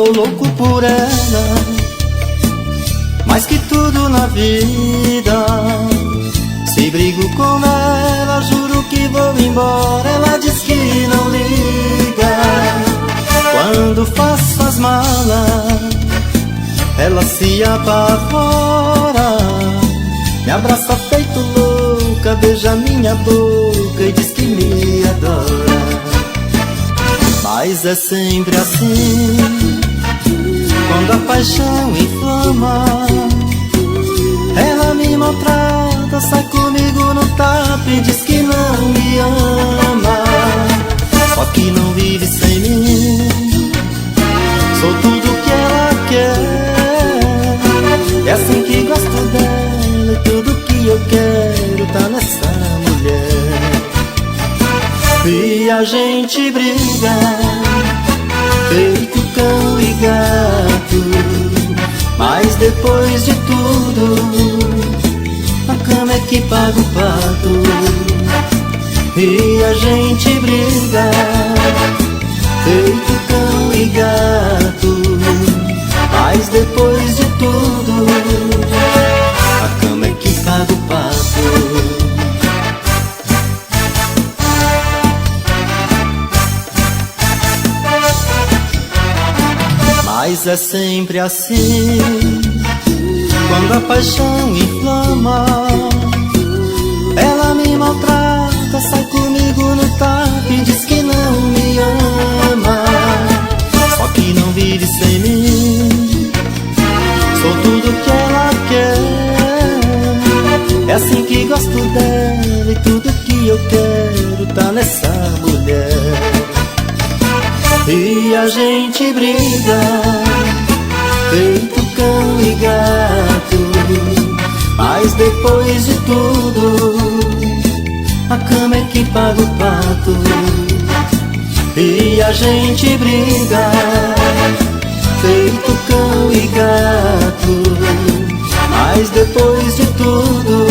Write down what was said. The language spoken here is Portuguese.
sou louco por ela, mais que tudo na vida. Se brigo com ela, juro que vou embora. Ela diz que não liga. Quando faço as malas, ela se apavora, me abraça feito louca, beija minha boca e diz que me adora. Mas é sempre assim, quando a paixão inflama, ela me maltrata, sai comigo no tapa e diz que não me ama. Só que não vive sem mim, sou tudo que ela quer. É assim que gosto dela, e tudo que eu quero tá nessa mulher. E a gente briga, feito cão e gato, mas depois de tudo, a cama é que paga o pato. E a gente briga, feito cão e gato, mas depois de tudo, a cama é que paga o pato. Mas é sempre assim, quando a paixão inflama, ela me maltrata, sai comigo no tapa e diz que não me ama. Só que não vive sem mim, sou tudo que ela quer. É assim que gosto dela, e tudo que eu quero tá nessa mulher. E a gente briga, feito cão e gato, mas depois de tudo, a cama é que paga o pato. E a gente briga, feito cão e gato, mas depois de tudo,